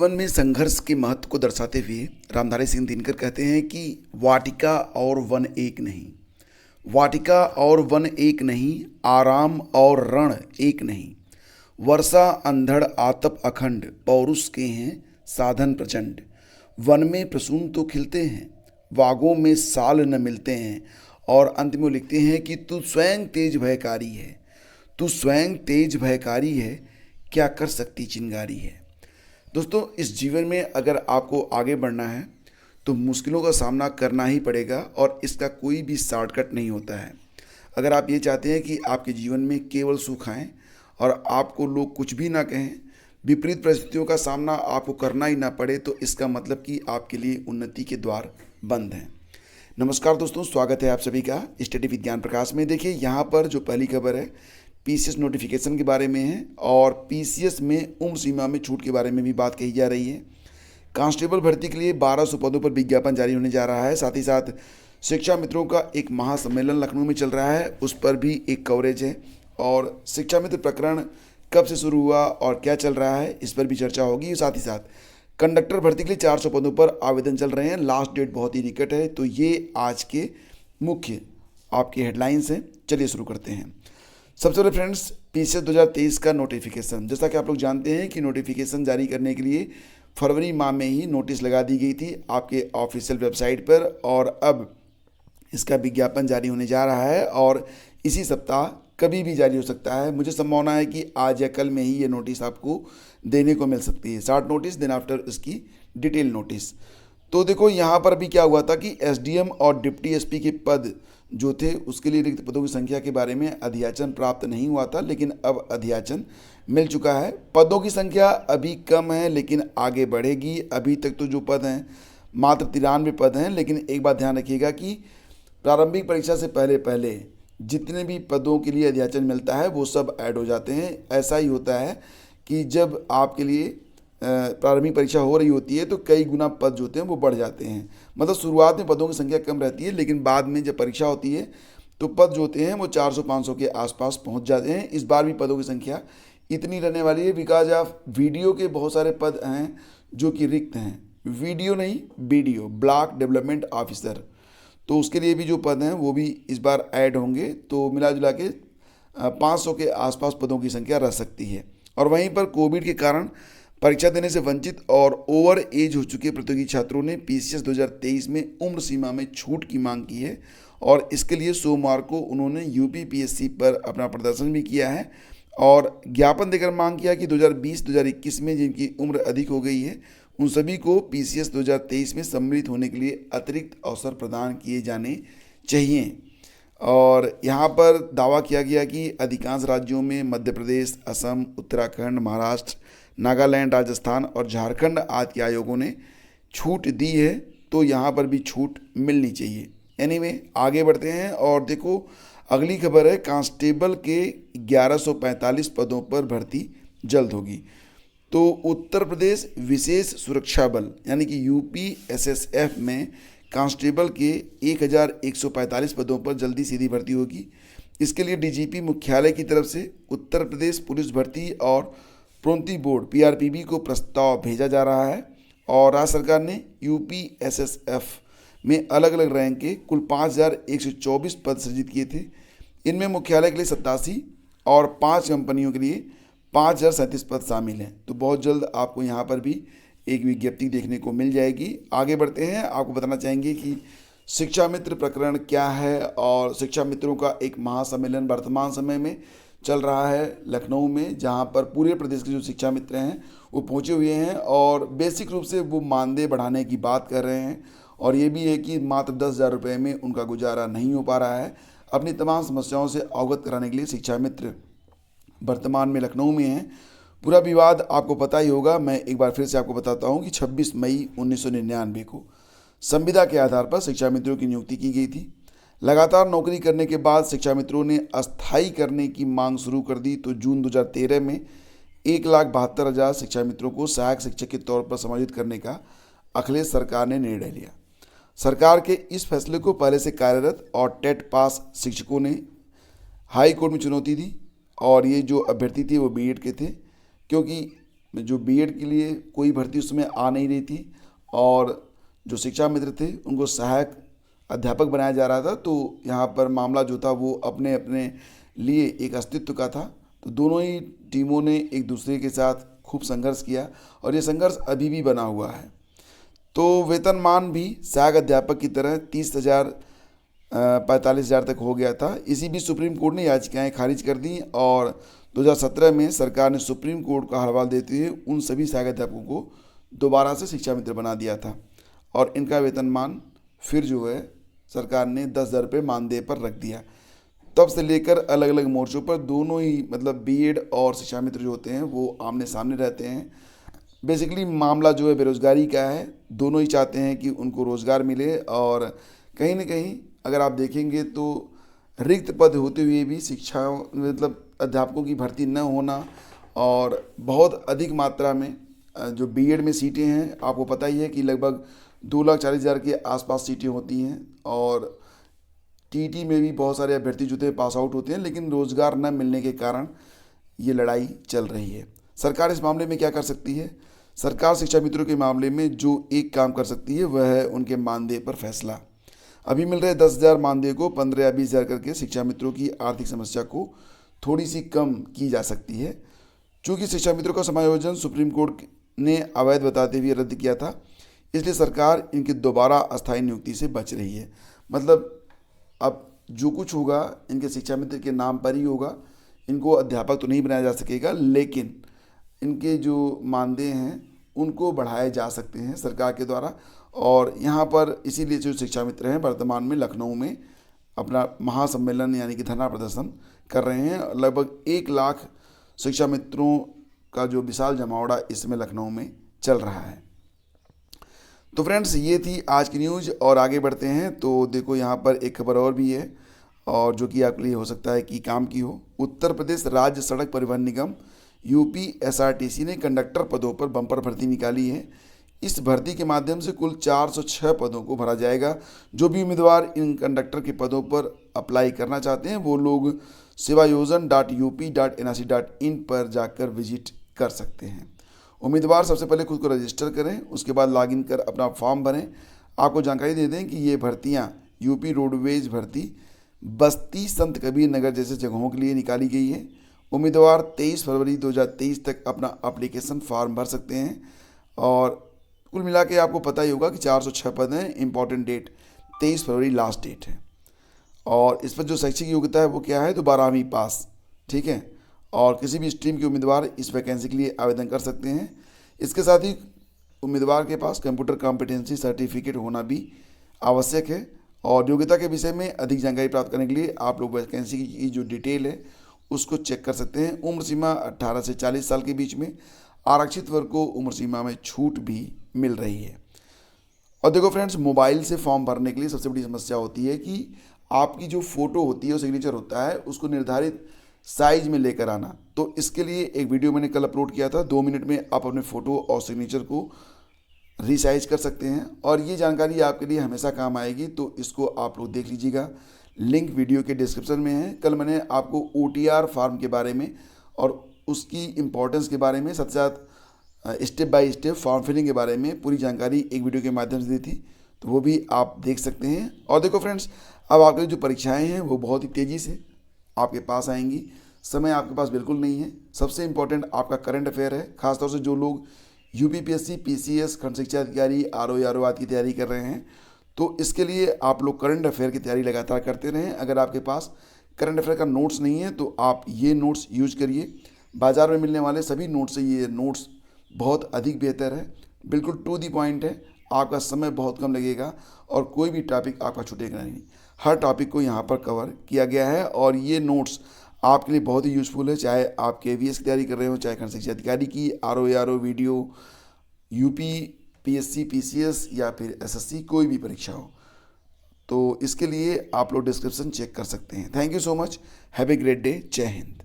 जीवन में संघर्ष के महत्व को दर्शाते हुए रामधारी सिंह दिनकर कहते हैं कि वाटिका और वन एक नहीं, वाटिका और वन एक नहीं, आराम और रण एक नहीं। वर्षा अंधड़ आतप अखंड, पौरुष के हैं साधन प्रचंड। वन में प्रसून तो खिलते हैं, बागों में साल न मिलते हैं। और अंत में वो लिखते हैं कि तू स्वयं तेज भयकारी है, तू स्वयं तेज भयकारी है, क्या कर सकती चिंगारी है। दोस्तों, इस जीवन में अगर आपको आगे बढ़ना है तो मुश्किलों का सामना करना ही पड़ेगा और इसका कोई भी शॉर्टकट नहीं होता है। अगर आप ये चाहते हैं कि आपके जीवन में केवल सुख आए और आपको लोग कुछ भी ना कहें, विपरीत परिस्थितियों का सामना आपको करना ही ना पड़े, तो इसका मतलब कि आपके लिए उन्नति के द्वार बंद हैं। नमस्कार दोस्तों, स्वागत है आप सभी का स्टडी विज्ञान प्रकाश में। देखिए, यहाँ पर जो पहली खबर है पीसीएस नोटिफिकेशन के बारे में है और पीसीएस में उम्र सीमा में छूट के बारे में भी बात कही जा रही है। कांस्टेबल भर्ती के लिए 1200 पदों पर विज्ञापन जारी होने जा रहा है। साथ ही साथ शिक्षा मित्रों का एक महासम्मेलन लखनऊ में चल रहा है, उस पर भी एक कवरेज है। और शिक्षा मित्र प्रकरण कब से शुरू हुआ और क्या चल रहा है, इस पर भी चर्चा होगी। साथ ही साथ कंडक्टर भर्ती के लिए 400 पदों पर आवेदन चल रहे हैं, लास्ट डेट बहुत ही निकट है। तो ये आज के मुख्य आपके हेडलाइंस हैं। चलिए शुरू करते हैं। सबसे पहले फ्रेंड्स, पीसीएस 2023 का नोटिफिकेशन, जैसा कि आप लोग जानते हैं कि नोटिफिकेशन जारी करने के लिए फरवरी माह में ही नोटिस लगा दी गई थी आपके ऑफिशियल वेबसाइट पर और अब इसका विज्ञापन जारी होने जा रहा है और इसी सप्ताह कभी भी जारी हो सकता है। मुझे संभावना है कि आज या कल में ही ये नोटिस आपको देने को मिल सकती है। शॉर्ट नोटिस, देन आफ्टर इसकी डिटेल नोटिस। तो देखो, यहाँ पर अभी क्या हुआ था कि एसडीएम और डिप्टी एसपी के पद जो थे उसके लिए रिक्त पदों की संख्या के बारे में अधियाचन प्राप्त नहीं हुआ था, लेकिन अब अधियाचन मिल चुका है। पदों की संख्या अभी कम है लेकिन आगे बढ़ेगी। अभी तक तो जो पद हैं मात्र 93 पद हैं, लेकिन एक बात ध्यान रखिएगा कि प्रारंभिक परीक्षा से पहले पहले जितने भी पदों के लिए अधियाचन मिलता है वो सब ऐड हो जाते हैं। ऐसा ही होता है कि जब आपके लिए प्रारंभिक परीक्षा हो रही होती है तो कई गुना पद जो होते हैं वो बढ़ जाते हैं। मतलब शुरुआत में पदों की संख्या कम रहती है, लेकिन बाद में जब परीक्षा होती है तो पद जो होते हैं वो 400-500 के आसपास पहुंच जाते हैं। इस बार भी पदों की संख्या इतनी रहने वाली है बिकॉज ऑफ वीडियो के बहुत सारे पद हैं जो कि रिक्त हैं। वीडियो नहीं, बीडीओ, ब्लॉक डेवलपमेंट ऑफिसर, तो उसके लिए भी जो पद हैं वो भी इस बार ऐड होंगे। तो मिला जुला के 500 के आसपास पदों की संख्या रह सकती है। और वहीं पर कोविड के कारण परीक्षा देने से वंचित और ओवर एज हो चुके प्रतियोगी छात्रों ने पीसीएस 2023 में उम्र सीमा में छूट की मांग की है और इसके लिए सोमवार को उन्होंने यूपीपीएससी पर अपना प्रदर्शन भी किया है और ज्ञापन देकर मांग किया कि 2020-2021 में जिनकी उम्र अधिक हो गई है उन सभी को पीसीएस 2023 में सम्मिलित होने के लिए अतिरिक्त अवसर प्रदान किए जाने चाहिए। और यहाँ पर दावा किया गया कि अधिकांश राज्यों में मध्य प्रदेश, असम, उत्तराखंड, महाराष्ट्र, नागालैंड, राजस्थान और झारखंड आदि के आयोगों ने छूट दी है, तो यहाँ पर भी छूट मिलनी चाहिए। एनीवे, आगे बढ़ते हैं और देखो अगली खबर है, कांस्टेबल के 1145 पदों पर भर्ती जल्द होगी। तो उत्तर प्रदेश विशेष सुरक्षा बल यानी कि यूपीएसएसएफ में कांस्टेबल के 1145 पदों पर जल्दी सीधी भर्ती होगी। इसके लिए डीजीपी मुख्यालय की तरफ से उत्तर प्रदेश पुलिस भर्ती और प्रोन्नति बोर्ड पीआरपीबी को प्रस्ताव भेजा जा रहा है और राज्य सरकार ने यूपीएसएसएफ में अलग अलग रैंक के कुल 5124 पद सृजित किए थे। इनमें मुख्यालय के लिए 87 और 5 कंपनियों के लिए 5037 पद शामिल हैं। तो बहुत जल्द आपको यहाँ पर भी एक विज्ञप्ति देखने को मिल जाएगी। आगे बढ़ते हैं, आपको बताना चाहेंगे कि शिक्षा मित्र प्रकरण क्या है और शिक्षा मित्रों का एक महासम्मेलन वर्तमान समय में चल रहा है लखनऊ में, जहां पर पूरे प्रदेश के जो शिक्षा मित्र हैं वो पहुंचे हुए हैं और बेसिक रूप से वो मानदेय बढ़ाने की बात कर रहे हैं और ये भी है कि मात्र 10,000 रुपये में उनका गुजारा नहीं हो पा रहा है। अपनी तमाम समस्याओं से अवगत कराने के लिए शिक्षा मित्र वर्तमान में लखनऊ में हैं। पूरा विवाद आपको पता ही होगा, मैं एक बार फिर से आपको बताता हूँ कि 26 मई 1999 को संविदा के आधार पर शिक्षा मित्रों की नियुक्ति की गई थी। लगातार नौकरी करने के बाद शिक्षा मित्रों ने अस्थायी करने की मांग शुरू कर दी। तो जून 2013 में 1,72,000 शिक्षा मित्रों को सहायक शिक्षक के तौर पर समायोजित करने का अखिलेश सरकार ने निर्णय लिया। सरकार के इस फैसले को पहले से कार्यरत और टेट पास शिक्षकों ने हाई कोर्ट में चुनौती दी और ये जो अभ्यर्थी थे वो बीएड के थे, क्योंकि में जो बीएड के लिए कोई भर्ती उसमें आ नहीं रही थी और जो शिक्षा मित्र थे उनको सहायक अध्यापक बनाया जा रहा था। तो यहाँ पर मामला जो था वो अपने अपने लिए एक अस्तित्व का था। तो दोनों ही टीमों ने एक दूसरे के साथ खूब संघर्ष किया और ये संघर्ष अभी भी बना हुआ है। तो वेतनमान भी सहायक अध्यापक की तरह 30,000 45,000 तक हो गया था। इसी बीच सुप्रीम कोर्ट ने याचिकाएं खारिज कर दी और 2017 में सरकार ने सुप्रीम कोर्ट का हवाला देते हुए उन सभी सहायक अध्यापकों को दोबारा से शिक्षा मित्र बना दिया था और इनका वेतनमान फिर जो है सरकार ने 10,000 रुपये मानदेय पर रख दिया। तब से लेकर अलग अलग मोर्चों पर दोनों ही मतलब बीएड और शिक्षा मित्र जो होते हैं वो आमने सामने रहते हैं। बेसिकली मामला जो है बेरोज़गारी का है। दोनों ही चाहते हैं कि उनको रोज़गार मिले और कहीं ना कहीं अगर आप देखेंगे तो रिक्त पद होते हुए भी शिक्षा मतलब अध्यापकों की भर्ती न होना और बहुत अधिक मात्रा में जो बीएड में सीटें हैं, आपको पता ही है कि लगभग 2,40,000 के आसपास सीटें होती हैं और टीटी में भी बहुत सारे अभ्यर्थी जो थे पास आउट होते हैं, लेकिन रोज़गार न मिलने के कारण ये लड़ाई चल रही है। सरकार इस मामले में क्या कर सकती है? सरकार शिक्षा मित्रों के मामले में जो एक काम कर सकती है वह है उनके मानदेय पर फैसला। अभी मिल रहे 10,000 मानदेय को 15 या 20,000 करके शिक्षा मित्रों की आर्थिक समस्या को थोड़ी सी कम की जा सकती है। चूँकि शिक्षा मित्रों का समायोजन सुप्रीम कोर्ट ने अवैध बताते हुए रद्द किया था, इसलिए सरकार इनकी दोबारा अस्थायी नियुक्ति से बच रही है। मतलब अब जो कुछ होगा इनके शिक्षा मित्र के नाम पर ही होगा। इनको अध्यापक तो नहीं बनाया जा सकेगा, लेकिन इनके जो मानदेय हैं उनको बढ़ाए जा सकते हैं सरकार के द्वारा। और यहाँ पर इसीलिए जो शिक्षा मित्र हैं वर्तमान में लखनऊ में अपना महासम्मेलन यानी कि धरना प्रदर्शन कर रहे हैं। लगभग 1 लाख शिक्षा मित्रों का जो विशाल जमावड़ा इसमें लखनऊ में चल रहा है। तो फ्रेंड्स, ये थी आज की न्यूज़ और आगे बढ़ते हैं। तो देखो यहाँ पर एक खबर और भी है और जो कि आपके लिए हो सकता है कि काम की हो। उत्तर प्रदेश राज्य सड़क परिवहन निगम यूपी एसआरटीसी ने कंडक्टर पदों पर बम्पर भर्ती निकाली है। इस भर्ती के माध्यम से कुल 406 पदों को भरा जाएगा। जो भी उम्मीदवार इन कंडक्टर के पदों पर अप्लाई करना चाहते हैं वो लोग sevayojan.up.nic.in पर जाकर विजिट कर सकते हैं। उम्मीदवार सबसे पहले खुद को रजिस्टर करें, उसके बाद लॉगिन कर अपना फॉर्म भरें। आपको जानकारी दे दें कि ये भर्तियां यूपी रोडवेज भर्ती बस्ती संत कबीर नगर जैसे जगहों के लिए निकाली गई है। उम्मीदवार 23 फरवरी 2023 तक अपना एप्लीकेशन फॉर्म भर सकते हैं और कुल मिला के आपको पता ही होगा कि 406 पद हैं। इंपॉर्टेंट डेट 23 फरवरी लास्ट डेट है। और इस पर जो शैक्षिक योग्यता है वो क्या है? तो 12वीं पास, ठीक है। और किसी भी स्ट्रीम के उम्मीदवार इस वैकेंसी के लिए आवेदन कर सकते हैं। इसके साथ ही उम्मीदवार के पास कंप्यूटर कॉम्पिटेंसी सर्टिफिकेट होना भी आवश्यक है। और योग्यता के विषय में अधिक जानकारी प्राप्त करने के लिए आप लोग वैकेंसी की जो डिटेल है उसको चेक कर सकते हैं। उम्र सीमा 18 से 40 साल के बीच में। आरक्षित वर्ग को उम्र सीमा में छूट भी मिल रही है। और देखो फ्रेंड्स, मोबाइल से फॉर्म भरने के लिए सबसे बड़ी समस्या होती है कि आपकी जो फ़ोटो होती है, वो सिग्नेचर होता है, उसको निर्धारित साइज में लेकर आना। तो इसके लिए एक वीडियो मैंने कल अपलोड किया था। 2 मिनट में आप अपने फ़ोटो और सिग्नेचर को रीसाइज कर सकते हैं और ये जानकारी आपके लिए हमेशा काम आएगी। तो इसको आप लोग देख लीजिएगा, लिंक वीडियो के डिस्क्रिप्शन में है। कल मैंने आपको OTR फॉर्म के बारे में और उसकी इम्पोर्टेंस के बारे में, साथ साथ step by step form filling के बारे में पूरी जानकारी एक वीडियो के माध्यम से दी थी। तो वो भी आप देख सकते हैं। और देखो फ्रेंड्स, अब आपकी जो परीक्षाएं हैं वो बहुत ही तेज़ी से आपके पास आएंगी। समय आपके पास बिल्कुल नहीं है। सबसे इम्पोर्टेंट आपका करंट अफेयर है। खासतौर से जो लोग UPPSC, PCS, खंड शिक्षा अधिकारी, RO आदि की तैयारी कर रहे हैं, तो इसके लिए आप लोग करंट अफेयर की तैयारी लगातार करते रहें। अगर आपके पास करंट अफेयर का नोट्स नहीं है तो आप ये नोट्स यूज करिए। बाज़ार में मिलने वाले सभी नोट्स से ये नोट्स बहुत अधिक बेहतर है। बिल्कुल टू दी पॉइंट है। आपका समय बहुत कम लगेगा और कोई भी टॉपिक आपका छूटेगा नहीं। हर टॉपिक को यहाँ पर कवर किया गया है और ये नोट्स आपके लिए बहुत ही यूज़फुल है। चाहे आप KVS की तैयारी कर रहे हो, चाहे खंड शिक्षा अधिकारी की, RO वीडियो, UPPSC, PCS या फिर SSC, कोई भी परीक्षा हो। तो इसके लिए आप लोग डिस्क्रिप्शन चेक कर सकते हैं। Thank you so much. Have a great day. जय हिंद।